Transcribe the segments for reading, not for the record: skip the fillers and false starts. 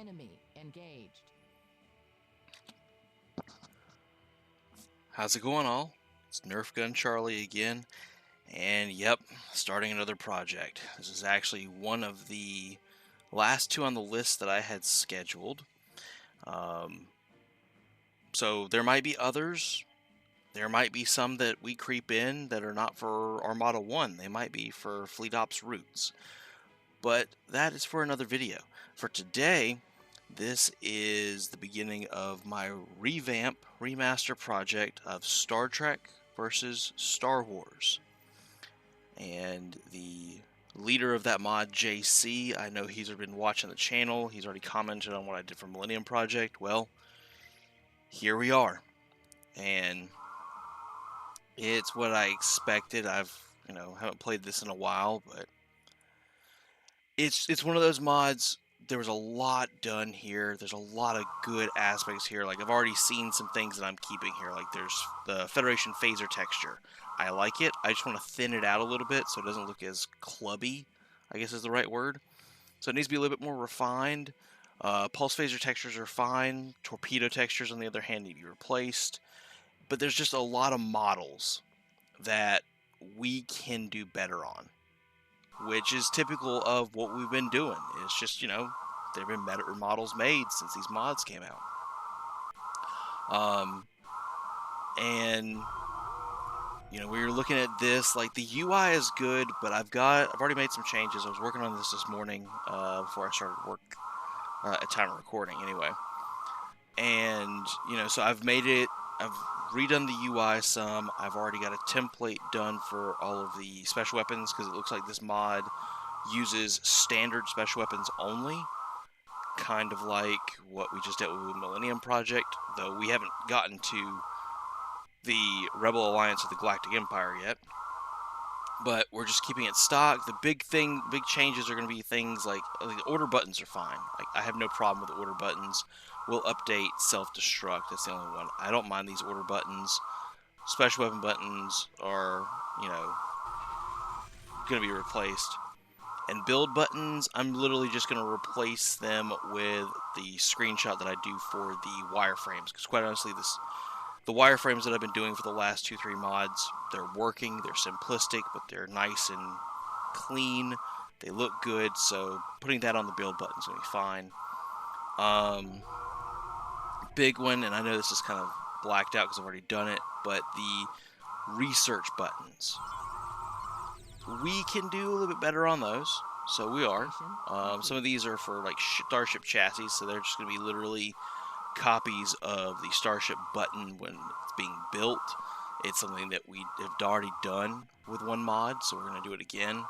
Enemy engaged. How's it going, all? It's Nerf Gun Charlie again, and yep, starting another project. This is actually one of the last two on the list that I had scheduled. So there might be others. There might be some that we creep in that are not for Armada 1. They might be for Fleet Ops Roots. But that is for another video. For today, this is the beginning of my remaster project of Star Trek versus Star Wars. And the leader of that mod, JC, I know he's been watching the channel. He's already commented on what I did for Millennium Project. Well, here we are. And it's what I expected. Haven't played this in a while, but it's one of those mods. There was a lot done here. There's a lot of good aspects here. Like, I've already seen some things that I'm keeping here. Like, there's the Federation phaser texture. I like it. I just want to thin it out a little bit so it doesn't look as clubby, I guess is the right word. So it needs to be a little bit more refined. Pulse phaser textures are fine. Torpedo textures, on the other hand, need to be replaced. But there's just a lot of models that we can do better on, which is typical of what we've been doing. It's just, there have been better models made since these mods came out. We were looking at this, like, the UI is good, but I've already made some changes. I was working on this morning before I started work at time of recording anyway. And, so I've redone the UI some. I've already got a template done for all of the special weapons, because it looks like this mod uses standard special weapons only, kind of like what we just did with the Millennium Project, though we haven't gotten to the Rebel Alliance or the Galactic Empire yet. But we're just keeping it stock. The big changes are going to be things like the order buttons are fine. Like, I have no problem with the order buttons. We'll update self-destruct. That's the only one. I don't mind these order buttons. Special weapon buttons are, going to be replaced. And build buttons, I'm literally just going to replace them with the screenshot that I do for the wireframes. Because quite honestly, the wireframes that I've been doing for the last 2-3 mods, they're working, they're simplistic, but they're nice and clean. They look good, so putting that on the build button is going to be fine. Big one, and I know this is kind of blacked out because I've already done it, but the research buttons. We can do a little bit better on those, so we are. Some of these are for, like, Starship chassis, so they're just going to be literally copies of the Starship button when it's being built. It's something that we have already done with one mod, so we're going to do it again.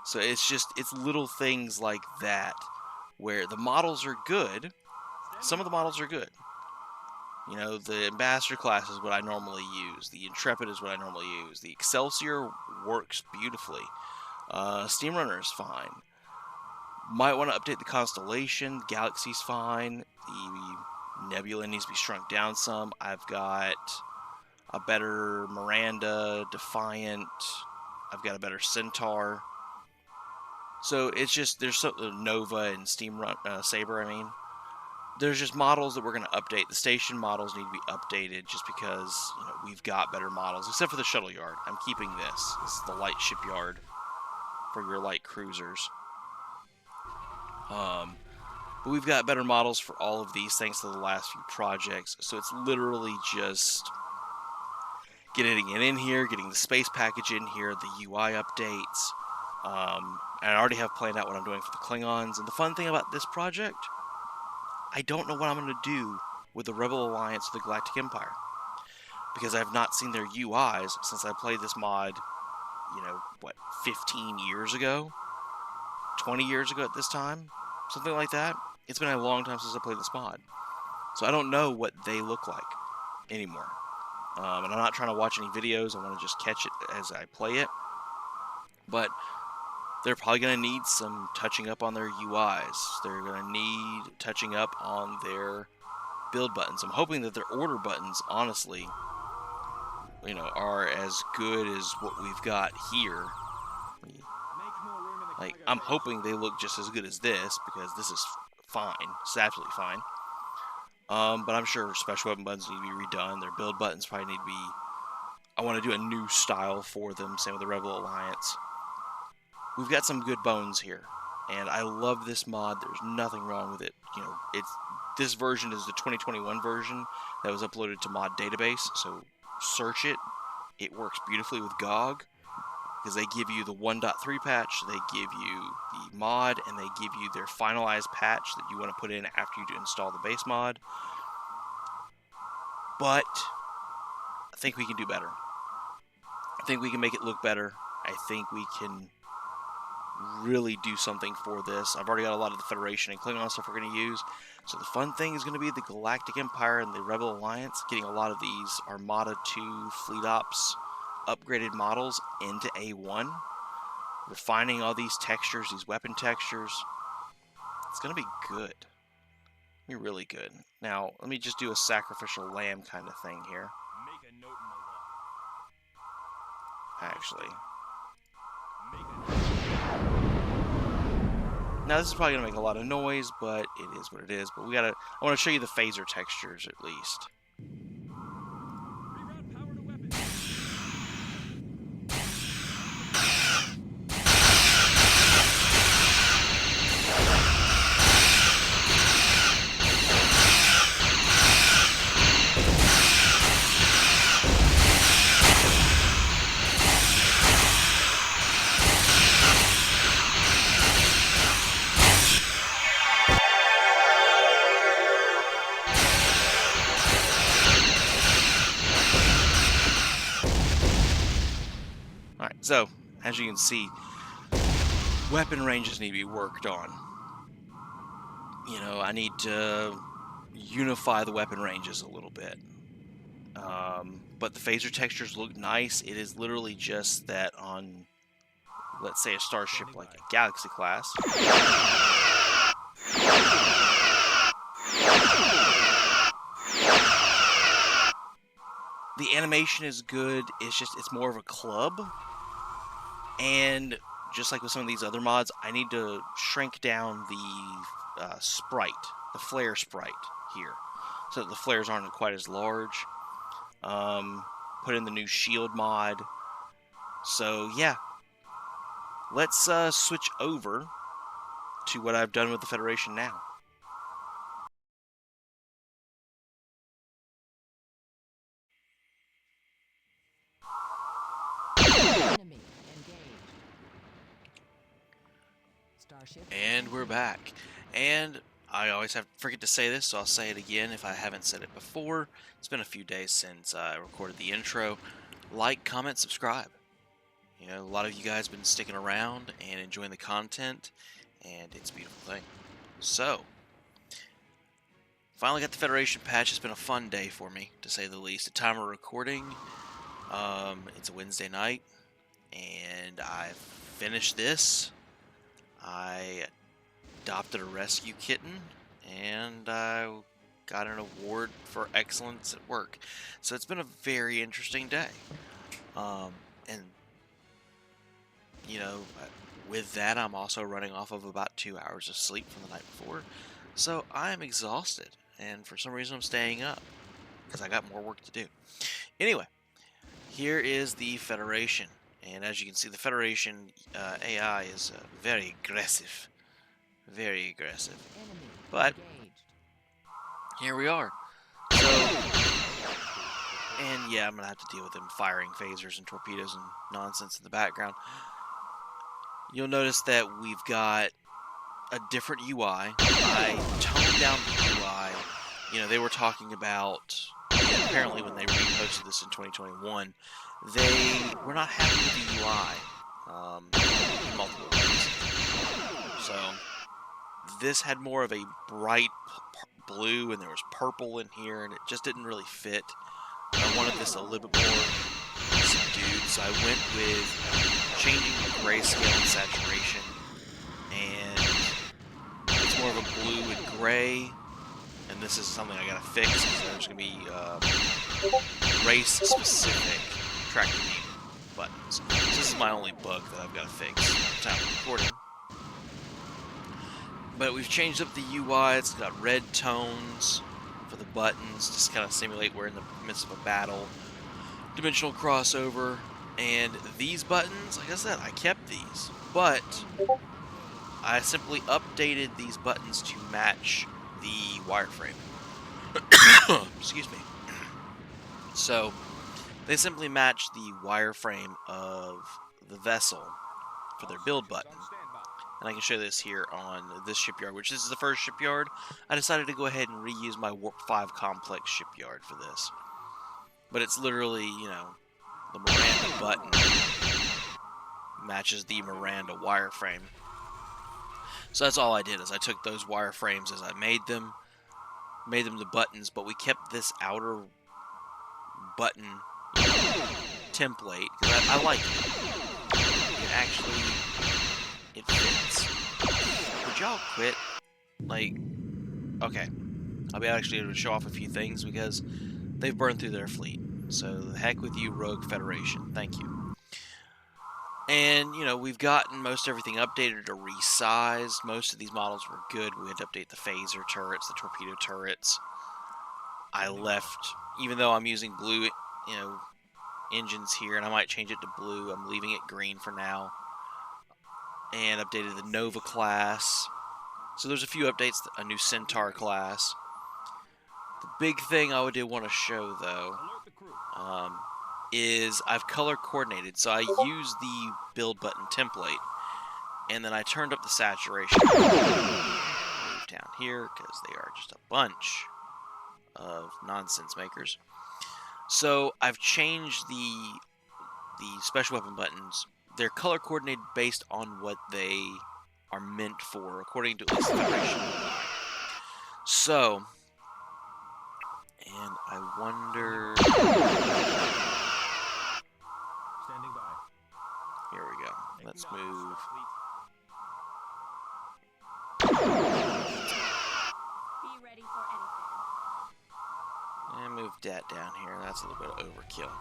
So it's little things like that where the models are good. Some of the models are good. The Ambassador class is what I normally use. The Intrepid is what I normally use. The Excelsior works beautifully. Steam Runner is fine. Might want to update the Constellation. Galaxy's fine. The Nebula needs to be shrunk down some. I've got a better Miranda, Defiant. I've got a better Centaur. So it's just, there's Nova and Saber, There's just models that we're going to update. The station models need to be updated just because, we've got better models. Except for the shuttle yard. I'm keeping this. This is the light shipyard for your light cruisers. But we've got better models for all of these thanks to the last few projects. So it's literally just getting it in here, getting the space package in here, the UI updates. And I already have planned out what I'm doing for the Klingons. And the fun thing about this project, I don't know what I'm going to do with the Rebel Alliance or the Galactic Empire, because I have not seen their UIs since I played this mod, 15 years ago? 20 years ago at this time? Something like that. It's been a long time since I played this mod. So I don't know what they look like anymore. And I'm not trying to watch any videos. I want to just catch it as I play it. But they're probably going to need some touching up on their UIs. They're going to need touching up on their build buttons. I'm hoping that their order buttons, honestly, are as good as what we've got here. Like, I'm hoping they look just as good as this, because this is fine. It's absolutely fine. But I'm sure special weapon buttons need to be redone. Their build buttons probably need to be... I want to do a new style for them. Same with the Rebel Alliance. We've got some good bones here. And I love this mod. There's nothing wrong with it. You know, this version is the 2021 version that was uploaded to mod database. So search it. It works beautifully with GOG. Because they give you the 1.3 patch, they give you the mod, and they give you their finalized patch that you want to put in after you install the base mod. But I think we can do better. I think we can make it look better. I think we can really do something for this. I've already got a lot of the Federation and Klingon stuff we're going to use. So the fun thing is going to be the Galactic Empire and the Rebel Alliance, getting a lot of these Armada 2 Fleet Ops upgraded models into A1, refining all these textures, these weapon textures. It's gonna be good. Be really good. Now, let me just do a sacrificial lamb kind of thing here. Make a note in the law. Actually. Now this is probably gonna make a lot of noise, but it is what it is. But I wanna show you the phaser textures at least. Reroute power to weapons. Alright, so, as you can see, weapon ranges need to be worked on. You know, I need to unify the weapon ranges a little bit. But the phaser textures look nice. It is literally just that on, let's say, a starship like a Galaxy class. The animation is good. It's more of a club. And just like with some of these other mods, I need to shrink down the sprite, the flare sprite here, so that the flares aren't quite as large. Put in the new shield mod. So yeah, let's switch over to what I've done with the Federation now. Enemy engaged. Starship. And we're back. And I always forget to say this, so I'll say it again if I haven't said it before. It's been a few days since I recorded the intro. Like, comment, subscribe. You know, a lot of you guys have been sticking around and enjoying the content, and it's a beautiful thing. So, finally got the Federation patch. It's been a fun day for me, to say the least. At time of recording, it's a Wednesday night, and I've finished this. I adopted a rescue kitten, and I got an award for excellence at work. So it's been a very interesting day. And, you know, with that, I'm also running off of about 2 hours of sleep from the night before. So I'm exhausted, and for some reason I'm staying up, because I got more work to do. Anyway, here is the Federation. And as you can see, the Federation AI is very aggressive. Very aggressive. Enemy But engaged. here we are. So, and yeah, I'm going to have to deal with them firing phasers and torpedoes and nonsense in the background. You'll notice that we've got a different UI. I toned down the UI. You know, they were talking about, apparently when they reposted this in 2021, they were not happy with the UI in multiple ways. So, this had more of a bright blue, and there was purple in here, and it just didn't really fit. I wanted this a little bit more subdued, so I went with changing the grayscale and saturation, and it's more of a blue and gray, and this is something I gotta fix, because there's gonna be race-specific tractor beam buttons. So this is my only bug that I've gotta fix at the time of recording. But we've changed up the UI. It's got red tones for the buttons, just kind of simulate we're in the midst of a battle. Dimensional crossover. And these buttons, like I said, I kept these. But I simply updated these buttons to match the wireframe. Excuse me. So, they simply match the wireframe of the vessel for their build button. And I can show this here on this shipyard, which this is the first shipyard. I decided to go ahead and reuse my Warp 5 complex shipyard for this. But it's literally, you know, the Miranda button matches the Miranda wireframe. So that's all I did, is I took those wireframes as I made them the buttons, but we kept this outer button template, because I like it. It actually, it fits. Would y'all quit? Like, okay, I'll be actually able to show off a few things, because they've burned through their fleet. So, the heck with you, Rogue Federation. Thank you. And, you know, we've gotten most everything updated or resized. Most of these models were good. We had to update the phaser turrets, the torpedo turrets. I left, even though I'm using blue, you know, engines here, and I might change it to blue, I'm leaving it green for now. And updated the Nova class. So there's a few updates, a new Centaur class. The big thing I would want to show, though, is I've color coordinated. So I use the build button template, and then I turned up the saturation. Move down here, because they are just a bunch of nonsense makers. So I've changed the special weapon buttons. They're color coordinated based on what they are meant for, according to at least the Federation. So, and I wonder. Standing by. Here we go. Let's move. Be ready for anything. And move that down here. That's a little bit of overkill.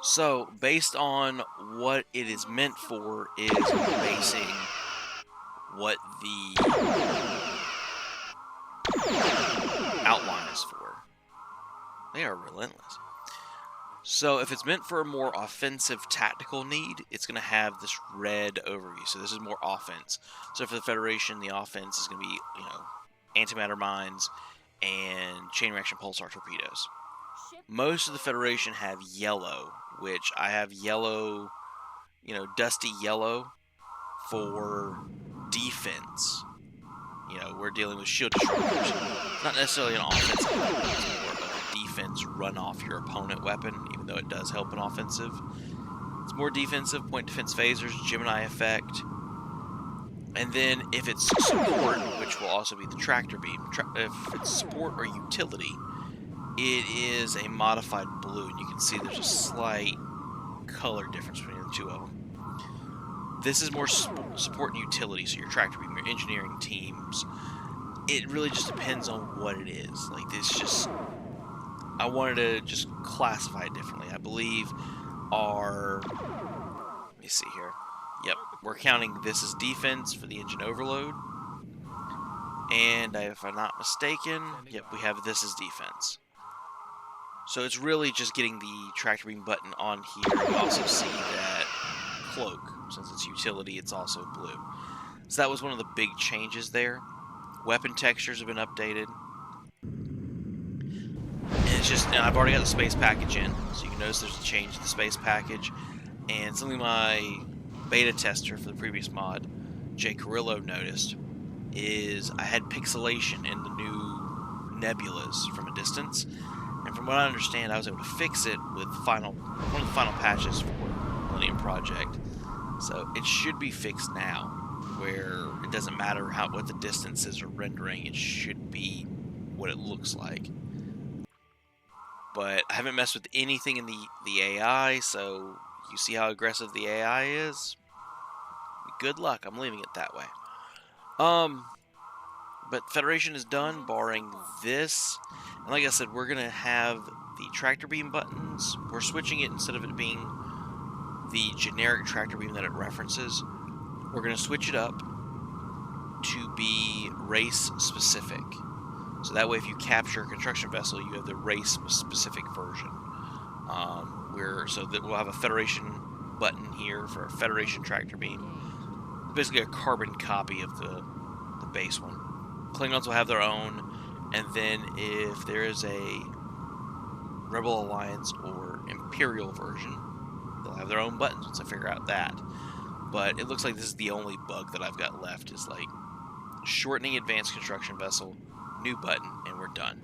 So, based on what it is meant for, is basing what the outline is for. They are relentless. So, if it's meant for a more offensive tactical need, it's going to have this red overview. So, this is more offense. So, for the Federation, the offense is going to be, you know, antimatter mines and chain reaction pulsar torpedoes. Most of the Federation have yellow, which I have yellow, you know, dusty yellow for defense. You know, we're dealing with shield destroyers. Not necessarily an offensive weapon, it's more of a defense run off your opponent weapon, even though it does help an offensive. It's more defensive, point defense phasers, Gemini effect. And then if it's support, which will also be the tractor beam, if it's support or utility, it is a modified blue, and you can see there's a slight color difference between the two of them. This is more support and utility, so your tractor beam, your engineering teams. It really just depends on what it is. Like, this just, I wanted to just classify it differently. I believe our, let me see here. Yep, we're counting this as defense for the engine overload. And if I'm not mistaken, yep, we have this as defense. So it's really just getting the tractor beam button on here. You also see that cloak. Since it's utility, it's also blue. So that was one of the big changes there. Weapon textures have been updated. And it's just, and I've already got the space package in, so you can notice there's a change in the space package. And something my beta tester for the previous mod, Jay Carrillo, noticed is I had pixelation in the new nebulas from a distance. And from what I understand, I was able to fix it with one of the final patches for Millennium Project. So it should be fixed now, where it doesn't matter what the distances are rendering, it should be what it looks like. But I haven't messed with anything in the AI, so you see how aggressive the AI is? Good luck, I'm leaving it that way. But Federation is done, barring this. And like I said, we're going to have the tractor beam buttons. We're switching it, instead of it being the generic tractor beam that it references, we're going to switch it up to be race specific. So that way, if you capture a construction vessel, you have the race specific version. So that we'll have a Federation button here for a Federation tractor beam. Basically a carbon copy of the base one. Klingons will have their own, and then if there is a Rebel Alliance or Imperial version, they'll have their own buttons once I figure out that. But it looks like this is the only bug that I've got left, is like shortening advanced construction vessel, new button, and we're done.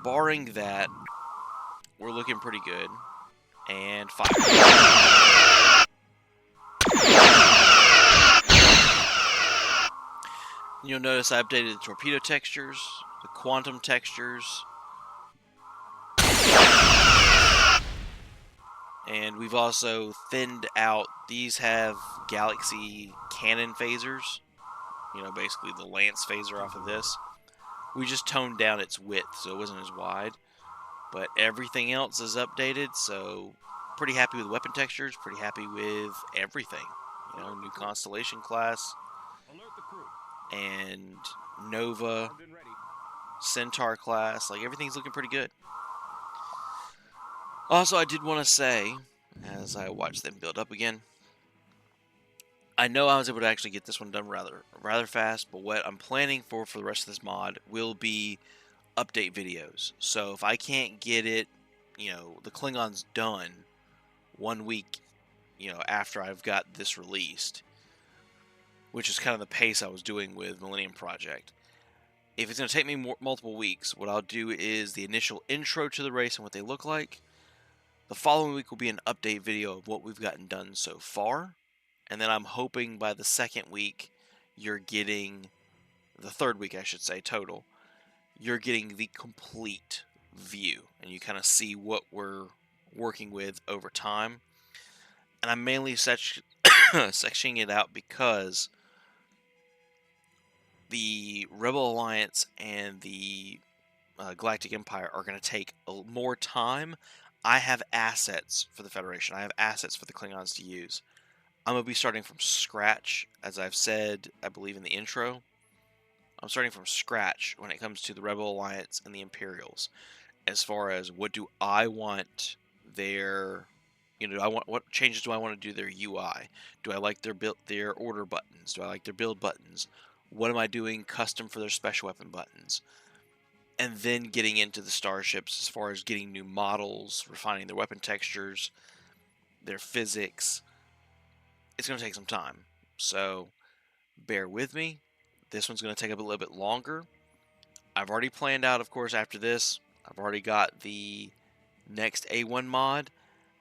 Barring that, we're looking pretty good. And fire. You'll notice I updated the torpedo textures, the quantum textures, and we've also thinned out. These have galaxy cannon phasers, basically the lance phaser off of this. We just toned down its width so it wasn't as wide, but everything else is updated, so pretty happy with weapon textures, pretty happy with everything. New Constellation class, Alert the crew. and Nova, Armed and ready. Centaur class, like everything's looking pretty good. Also, I did want to say, as I watched them build up again, I know I was able to actually get this one done rather fast, but what I'm planning for the rest of this mod will be update videos. So if I can't get it, the Klingons done 1 week, after I've got this released, which is kind of the pace I was doing with Millennium Project. If it's going to take me multiple weeks, what I'll do is the initial intro to the race and what they look like. The following week will be an update video of what we've gotten done so far. And then I'm hoping by the second week, you're getting, the third week I should say, total, you're getting the complete view. And you kind of see what we're working with over time. And I'm mainly sectioning it out because the Rebel Alliance and the Galactic Empire are going to take more time. I have assets for the Federation. I have assets for the Klingons to use. I'm going to be starting from scratch, as I've said, I believe in the intro. I'm starting from scratch when it comes to the Rebel Alliance and the Imperials. As far as what do I want their, what changes do I want to do their UI? Do I like their order buttons? Do I like their build buttons? What am I doing custom for their special weapon buttons? And then getting into the starships as far as getting new models, refining their weapon textures, their physics. It's going to take some time. So bear with me. This one's going to take a little bit longer. I've already planned out, of course, after this. I've already got the next A1 mod.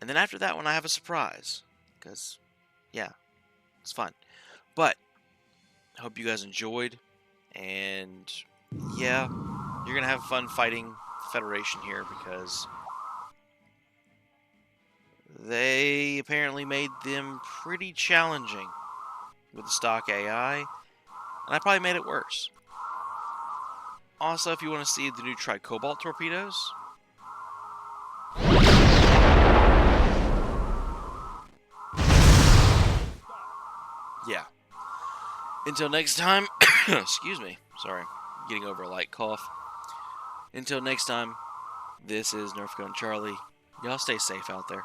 And then after that one, I have a surprise. Because, yeah, it's fun. But I hope you guys enjoyed. And, yeah, you're going to have fun fighting the Federation here because they apparently made them pretty challenging with the stock AI. And I probably made it worse. Also, if you want to see the new Tri-Cobalt torpedoes, yeah. Until next time, excuse me, sorry, getting over a light cough. Until next time, this is Nerf Gun Charlie. Y'all stay safe out there.